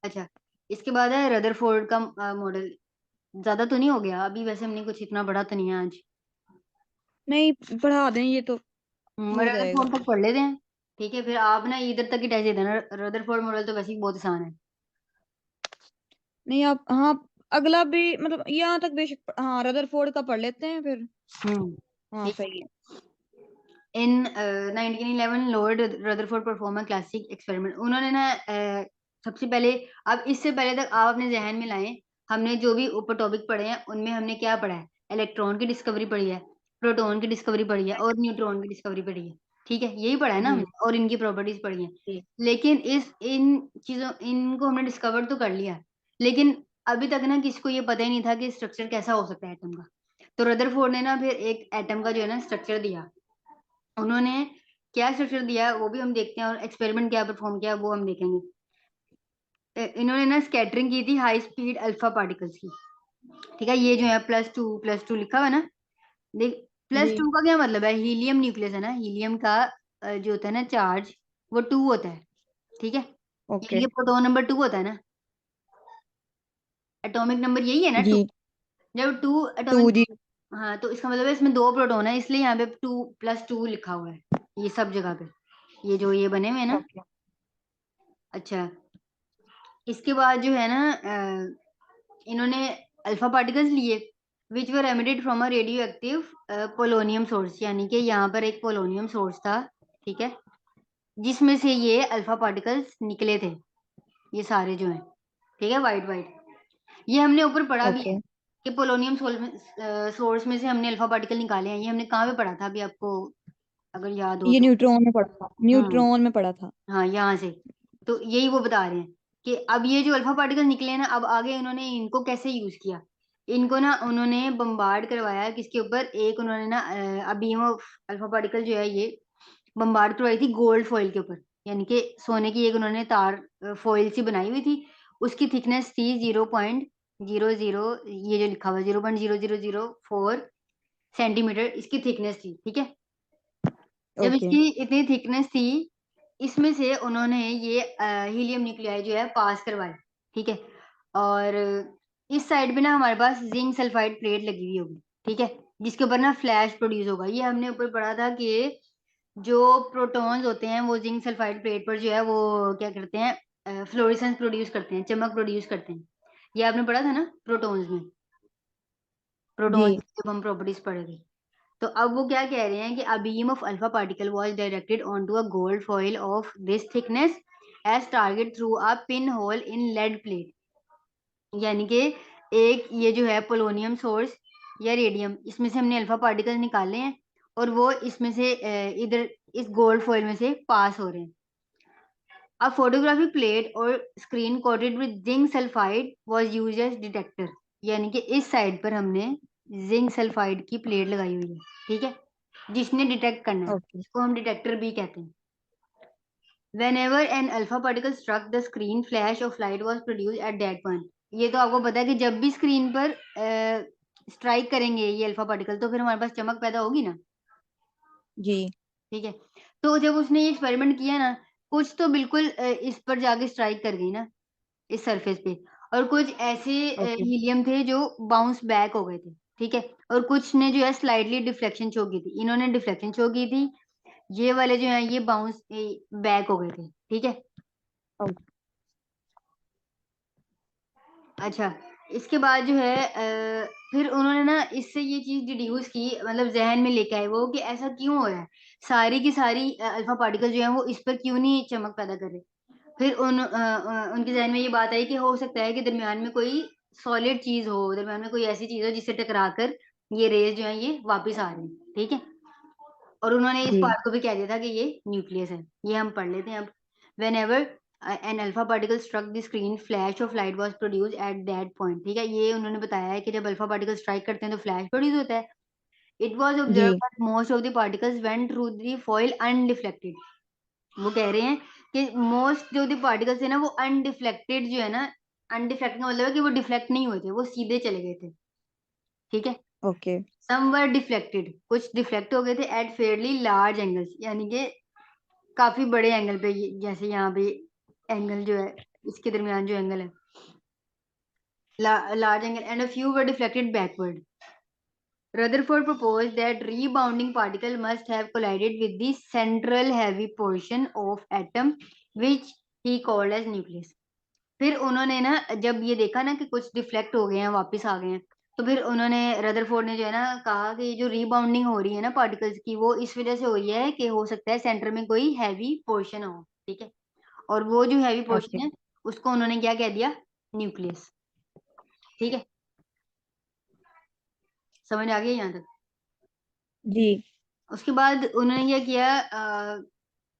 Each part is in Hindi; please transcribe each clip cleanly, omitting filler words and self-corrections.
अच्छा, इसके बाद है रदरफोर्ड का मॉडल। ज्यादा तो नहीं हो गया अभी, वैसे हमने कुछ इतना बड़ा तो नहीं है आज। नहीं, पढ़ा दें, ये तो हो जाएगा। रदरफोर्ड तक पढ़ लेते हैं। ठीक है, फिर आप ना इधर तक ही टेस्ट दे देना। रदरफोर्ड मॉडल तो वैसे ही बहुत आसान है। नहीं, आप, हाँ, अगला भी मतलब यहाँ तक बेशक, हाँ, रदरफोर्ड का पढ़ लेते हैं फिर। हाँ, ठीक सही है। है। इन 1911 Lord Rutherford perform a classic experiment. उन्होंने ना सबसे पहले, अब इससे पहले तक आप अपने जहन में लाएं, हमने जो भी ऊपर टॉपिक पढ़े हैं उनमें हमने क्या पढ़ा है? इलेक्ट्रॉन की डिस्कवरी पढ़ी है, प्रोटॉन की डिस्कवरी पढ़ी है और न्यूट्रॉन की डिस्कवरी पढ़ी है। ठीक है, यही पढ़ा है ना जी। हमने, और इनकी प्रॉपर्टीज पढ़ी है। जी। लेकिन इस इन चीजों इनको हमने डिस्कवर तो कर लिया, लेकिन अभी तक ना किसी को ये पता ही नहीं था कि स्ट्रक्चर कैसा हो सकता है एटम का। तो रदरफोर्ड ने ना फिर एक एटम का जो है ना स्ट्रक्चर दिया। उन्होंने क्या स्ट्रक्चर दिया वो भी हम देखते हैं, और एक्सपेरिमेंट क्या परफॉर्म किया वो हम देखेंगे। इन्होंने ना स्कैटरिंग की थी हाई स्पीड अल्फा पार्टिकल्स की। ठीक है, ये जो है प्लस टू लिखा हुआ है ना, देख। Plus ji. टू का क्या मतलब है? हीलियम न्यूक्लियस है ना, हीलियम का जो होता है ना चार्ज, वो टू होता है। ठीक है, यानी ओके। कि प्रोटॉन नंबर टू होता है ना, एटॉमिक नंबर यही है ना टू। जी। जब टू टू। एटॉमिक, जी। हाँ, तो इसका मतलब है इसमें दो प्रोटॉन है, इसलिए यहाँ पे टू प्लस टू लिखा हुआ है ये सब जगह पे, ये जो ये बने हुए हैं ना। ओके। अच्छा, इसके बाद जो है ना इन्होंने अल्फा पार्टिकल्स लिए which were emitted from a radioactive polonium source, यानी कि यहाँ पर एक पोलोनियम सोर्स था। ठीक है, जिसमें से ये अल्फा पार्टिकल्स निकले थे, ये सारे जो हैं। ठीक है, वाइट वाइट, ये हमने ऊपर पढ़ा भी ओके। है कि पोलोनियम सोर्स में से हमने अल्फा पार्टिकल निकाले हैं। ये हमने कहाँ पे पढ़ा था अभी आपको, अगर याद हो ये तो? न्यूट्रॉन में पढ़ा था, हम्म, न्यूट्रॉन में पढ़ा था। हाँ, यहाँ से। तो यही वो बता रहे हैं कि अब ये जो अल्फा पार्टिकल निकले हैं ना, अब आगे इन्होंने इनको कैसे यूज किया। इनको ना उन्होंने बम्बार्ड करवाया किसके ऊपर, एक उन्होंने ना अबीम ऑफ अल्फा पार्टिकल जो है ये बम्बार्ड करवाई थी गोल्ड फॉइल के ऊपर, यानी कि सोने की एक उन्होंने तार फॉइल सी बनाई हुई थी। उसकी थिकनेस थी 0.00, ये जो लिखा हुआ है 0.0004 सेंटीमीटर इसकी थिकनेस थी। ठीक है, जब ओके। इसकी इतनी थिकनेस थी, इसमें से उन्होंने ये हीलियम न्यूक्लियाई जो है पास करवाए। ठीक है, और इस साइड पे ना हमारे पास जिंक सल्फाइड प्लेट लगी हुई होगी। ठीक है, जिसके ऊपर ना फ्लैश प्रोड्यूस होगा। ये हमने ऊपर पढ़ा था कि जो प्रोटॉन्स होते हैं वो जिंक सल्फाइड प्लेट पर जो है वो क्या करते हैं, फ्लोरेसेंस प्रोड्यूस करते हैं, चमक प्रोड्यूस करते हैं। ये आपने पढ़ा था ना प्रोटॉन्स में, प्रोटॉन्स जी। की जब हम प्रॉपर्टीज पढ़े थे। तो अब वो क्या कह रहे हैं कि a beam of alpha particle was directed onto a gold foil of this thickness as target through a pinhole in lead plate, यानी कि एक ये जो है पोलोनियम सोर्स या रेडियम, इसमें से हमने अल्फा पार्टिकल निकाले हैं और वो इसमें से इधर इस गोल्ड फॉइल में से पास हो रहे हैं। A photographic plate और screen coated with zinc sulfide was used as detector, यानी कि इस साइड पर हमने जिंक सल्फाइड की प्लेट लगाई हुई है। ठीक है, जिसने डिटेक्ट करना है, ओके। इसको हम डिटेक्टर भी कहते हैं। Whenever an alpha particle struck the screen, flash of light was produced at that point। ये तो आपको पता है कि जब भी स्क्रीन पर स्ट्राइक करेंगे ये अल्फा पार्टिकल, तो फिर हमारे पास चमक पैदा होगी ना। जी। ठीक है, तो जब उसने ये एक्सपेरिमेंट किया ना, कुछ तो बिल्कुल इस पर जाके स्ट्राइक कर गई ना, इस सरफेस पे, और कुछ ऐसे ओके। हीलियम थे जो बाउंस बैक हो गए थे। ठीक है, और कुछ ने जो है स्लाइटली डिफ्लेक्शन शो की थी, इन्होंने डिफ्लेक्शन शो की थी, ये वाले जो है ये बाउंस बैक हो गए थे। ठीक है, ओके। अच्छा, इसके बाद जो है फिर उन्होंने ना इससे ये चीज डिड्यूस की, मतलब जहन में लेके आए वो कि ऐसा क्यों हो रहा है, सारी की सारी अल्फा पार्टिकल जो है वो इस पर क्यों नहीं चमक पैदा कर रहे। फिर उनके जहन में ये बात आई कि हो सकता है कि दरमियान में कोई सॉलिड चीज हो, दरमियान में कोई ऐसी चीज हो जिससे टकरा कर ये रेज जो है ये वापस आ रही है। ठीक है, और उन्होंने इस जी। पार्ट को भी कह दिया था कि ये न्यूक्लियस है। ये हम पढ़ लेते हैं अब। Whenever an alpha particle struck the screen, flash of light was produce at that point. ठीक है, ये उन्होंने बताया है कि जब अल्फा पार्टिकल स्ट्राइक करते हैं तो फ्लैश प्रोड्यूस होता है। इट वॉज ऑब्जर्व जी। That most of the particles went through the foil undeflected. वो कह रहे हैं कि मोस्ट जो द पार्टिकल्स है ना वो अनडिफ्लेक्टेड जो है ना, अनडिफ्लेक्टेड का मतलब है कि वो डिफ्लेक्ट नहीं हुए थे, वो सीधे चले गए थे। ठीक है, ओके। सम वर डिफ्लेक्टेड, कुछ डिफ्लेक्ट हो गए थे एट फेयरली लार्ज एंगल्स, यानी कि काफी बड़े एंगल पे, जैसे यहाँ पे एंगल जो है, इसके दरमियान जो एंगल है, large angle, and a few were deflected backward. Rutherford proposed that rebounding particle must have collided with the central heavy portion of atom, which he called as nucleus. फिर उन्होंने ना जब ये देखा ना कि कुछ डिफ्लेक्ट हो गए हैं, वापस आ गए हैं, तो फिर उन्होंने रदरफोर्ड ने जो है ना कहा कि ये जो रीबाउंडिंग हो रही है ना पार्टिकल्स की, वो इस वजह से हो रही है कि हो सकता है सेंटर में कोई हैवी पोर्शन हो, ठीक है। और वो जो हैवी ओके पोर्शन है उसको उन्होंने क्या कह दिया, न्यूक्लियस, ठीक है। समझ आ गया यहाँ तक? जी उसके बाद उन्होंने क्या किया,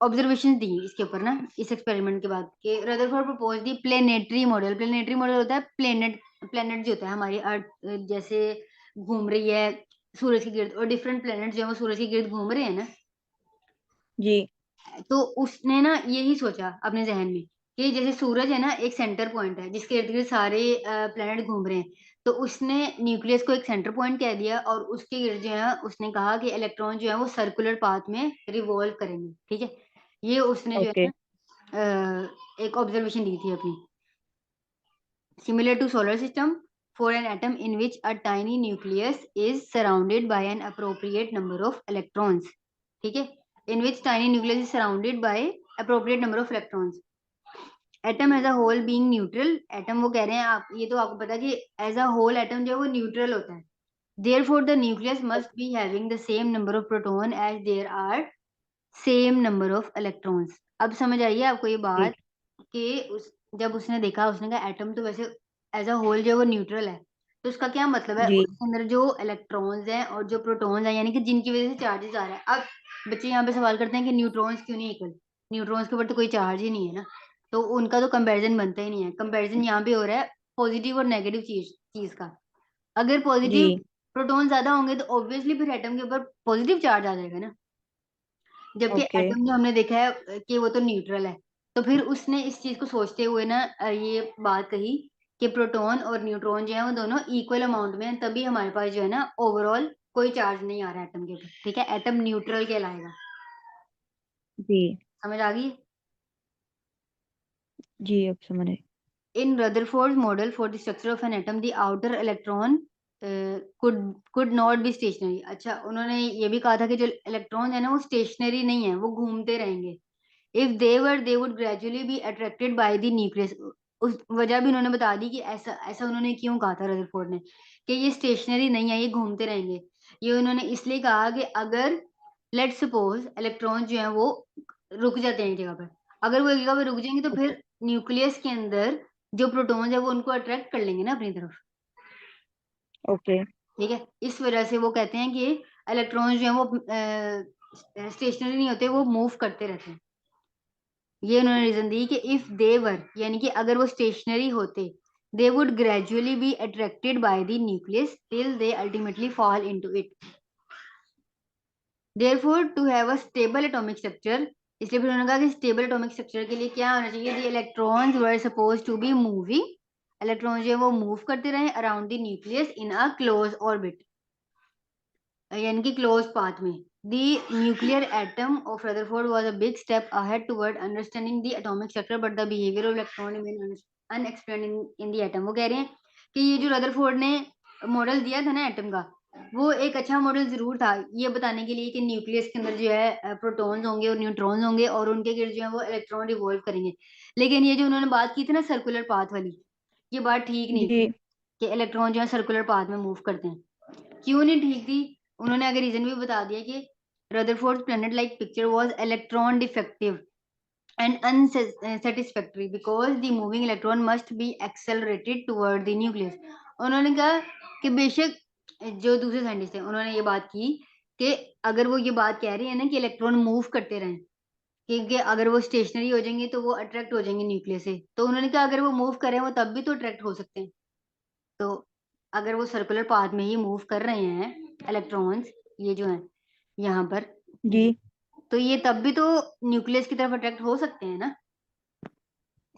ऑब्जर्वेशन दी इसके ऊपर ना, इस एक्सपेरिमेंट के बाद कि रदरफोर्ड प्रपोज दी प्लेनेटरी मॉडल। प्लेनेटरी मॉडल होता है प्लेनेट, प्लेनेट जो होता है हमारी अर्थ जैसे घूम रही है सूरज के गिर्द, और डिफरेंट प्लेनेट जो है वो सूरज के गिर्द घूम रहे हैं ना, जी तो उसने ना यही सोचा अपने जहन में कि जैसे सूरज है ना एक सेंटर पॉइंट है जिसके इर्द गिर्द सारे प्लेनेट घूम रहे हैं, तो उसने न्यूक्लियस को एक सेंटर पॉइंट कह दिया, और उसके गिर्द जो है उसने कहा कि इलेक्ट्रॉन जो है वो सर्कुलर पाथ में रिवॉल्व करेंगे, ठीक है। ये उसने जो है ओके ना एक ऑब्जर्वेशन दी थी अपनी। Similar to solar system, for an atom in which a tiny nucleus is surrounded by an appropriate number of electrons, ठीक है, in which tiny nucleus is surrounded by appropriate number of electrons. Atom as a whole being neutral, atom वो कह रहे हैं आप, ये तो आपको पता है कि as a whole atom जो है वो neutral होता है. Therefore the nucleus must be having the same number of proton as there are same number of electrons. अब समझ आइए आपको ये जी बात कि जब उसने देखा, उसने कहा एटम तो वैसे एज अ होल जो है वो न्यूट्रल है, तो उसका क्या मतलब है, जी उसके अंदर जो इलेक्ट्रॉन्स हैं और जो प्रोटॉन्स हैं, यानी कि जिनकी वजह से चार्जेस आ रहा है। अब बच्चे यहाँ पे सवाल करते हैं कि न्यूट्रॉन्स क्यों नहीं इक्वल, न्यूट्रॉन्स के ऊपर तो कोई चार्ज ही नहीं है ना, तो उनका तो कंपैरिजन बनता ही नहीं है। कंपैरिजन यहाँ पे हो रहा है पॉजिटिव और नेगेटिव चीज चीज का। अगर जी पॉजिटिव प्रोटॉन ज्यादा होंगे तो ऑब्वियसली फिर एटम के ऊपर पॉजिटिव चार्ज आ जाएगा ना, जबकि ओके एटम जो हमने देखा है कि वो तो न्यूट्रल है। तो फिर उसने इस चीज को सोचते हुए ना ये बात कही कि प्रोटॉन और न्यूट्रॉन जो है वो दोनों इक्वल अमाउंट में हैं, तभी हमारे पास जो है ना ओवरऑल कोई चार्ज नहीं आ रहा एटम के ऊपर, ठीक है, एटम न्यूट्रल कहलाएगा। जी समझ आ गई? जी अब समझ आए In Rutherford's model for the structure of an atom, the outer electron could not be stationary. अच्छा, उन्होंने ये भी कहा था कि जो इलेक्ट्रॉन है ना वो स्टेशनरी नहीं है, वो घूमते रहेंगे। If they were, they would gradually be attracted by the nucleus. उस वजह भी उन्होंने बता दी कि ऐसा ऐसा उन्होंने क्यों कहा था रदरफोर्ड ने कि ये स्टेशनरी नहीं है, ये घूमते रहेंगे। ये उन्होंने इसलिए कहा कि अगर लेट सपोज इलेक्ट्रॉन जो है वो रुक जाते हैं एक जगह पर, अगर वो एक जगह पर रुक जाएंगे तो फिर न्यूक्लियस के अंदर जो प्रोटॉन्स है वो उनको अट्रैक्ट कर लेंगे ना अपनी तरफ, ओके ठीक है। इस वजह से वो कहते हैं कि इलेक्ट्रॉन्स जो है वो स्टेशनरी नहीं होते, वो मूव करते रहते हैं। ये उन्होंने रीजन दी कि इफ देवर, यानी कि अगर वो स्टेशनरी होते, they would gradually be attracted by the nucleus till they ultimately fall into it. Therefore to have a stable atomic structure, इसलिए फिर उन्होंने कहा कि स्टेबल एटॉमिक स्ट्रक्चर के लिए क्या होना चाहिए, the electrons were suppose to be moving, electron जो है वो मूव करते रहे around the nucleus in a close orbit, यानी कि क्लोज पाथ में। The nuclear atom of Rutherford was a big step ahead toward understanding the atomic structure, but the behavior of electron remained unexplained in the atom. वो कह रहे हैं कि ये जो रदरफोर्ड ने मॉडल दिया था ना एटम का, वो एक अच्छा मॉडल जरूर था ये बताने के लिए कि न्यूक्लियस के अंदर जो है प्रोटॉन्स होंगे और न्यूट्रॉन्स होंगे और उनके गिर्द जो है वो इलेक्ट्रॉन रिवॉल्व करेंगे। लेकिन ये जो उन्होंने बात की थी ना सर्कुलर पाथ वाली, ये बात ठीक नहीं थी जी कि इलेक्ट्रॉन जो है सर्कुलर पाथ में मूव करते हैं। क्यों नहीं ठीक थी? उन्होंने आगे रीजन भी बता दिया कि Rutherford planet like picture was electron defective and unsatisfactory because the moving electron must be accelerated toward the nucleus. उन्होंने कहा कि बेशक, जो दूसरे साइंटिस्ट हैं उन्होंने ये बात की कि अगर वो ये बात कह रही है ना कि इलेक्ट्रॉन मूव करते रहें, क्योंकि अगर वो स्टेशनरी हो जाएंगे तो वो अट्रैक्ट हो जाएंगे न्यूक्लियस से, तो उन्होंने कहा अगर वो मूव करें वो तब भी तो अट्रैक्ट हो सकते हैं। तो अगर वो सर्कुलर पाथ में ही मूव कर रहे हैं इलेक्ट्रॉन्स, ये जो है यहाँ पर, जी तो ये तब भी तो न्यूक्लियस की तरफ अट्रैक्ट हो सकते हैं ना।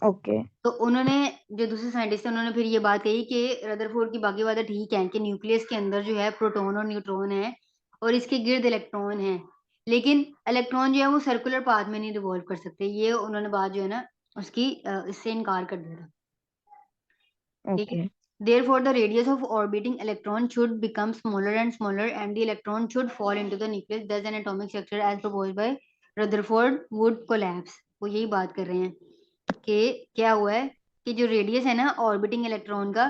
ओके तो उन्होंने, जो दूसरे साइंटिस्ट हैं उन्होंने फिर ये बात कही कि रदरफोर्ड की बाकी बातें ठीक है कि न्यूक्लियस के अंदर जो है प्रोटॉन और न्यूट्रॉन है और इसके गिर्द इलेक्ट्रॉन है, लेकिन इलेक्ट्रॉन जो है वो सर्कुलर पाथ में नहीं रिवॉल्व कर सकते। ये उन्होंने बात जो है ना उसकी इससे इनकार कर दिया था। ठीक है। Okay Therefore, the radius of orbiting electron should become smaller and smaller, and the electron should fall into the nucleus. Thus, an atomic structure, as proposed by Rutherford, would collapse. वो यही बात कर रहे हैं कि क्या हुआ है कि जो रेडियस है ना ऑर्बिटिंग इलेक्ट्रॉन का,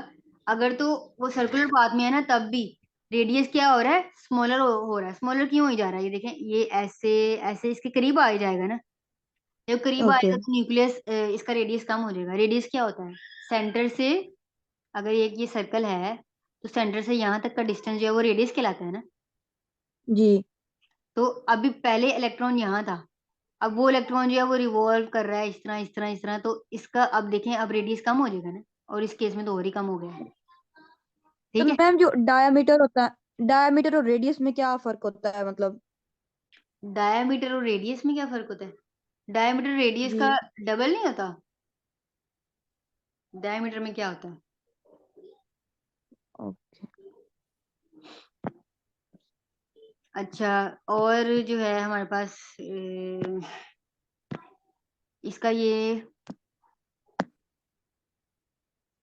अगर तो वो सर्कुलर पाथ में है ना, तब भी रेडियस क्या हो रहा है, स्मॉलर हो रहा है। स्मॉलर क्यों हो जा रहा है, ये देखें, ये ऐसे ऐसे इसके करीब आ ही जाएगा ना। जब करीब ओके आएगा तो न्यूक्लियस, इसका रेडियस कम हो जाएगा। रेडियस क्या होता है, सेंटर से, अगर ये सर्कल है तो सेंटर से यहाँ तक का डिस्टेंस जो है वो रेडियस कहलाता है ना। जी। तो अभी पहले इलेक्ट्रॉन यहाँ था, अब वो इलेक्ट्रॉन जो है वो रिवॉल्व कर रहा है इस तरह इस तरह इस तरह, तो इसका अब देखें अब रेडियस कम हो जाएगा ना, और इस केस में तो और ही कम हो गया है। तो ठीक है। मैम जो डायमीटर होता है, डायमीटर और रेडियस में क्या फर्क होता है मतलब? डायमीटर और रेडियस में क्या फर्क होता है, डायमीटर रेडियस जी का डबल नहीं होता। डायमीटर में क्या होता है, ओके। अच्छा, और जो है हमारे पास इसका ये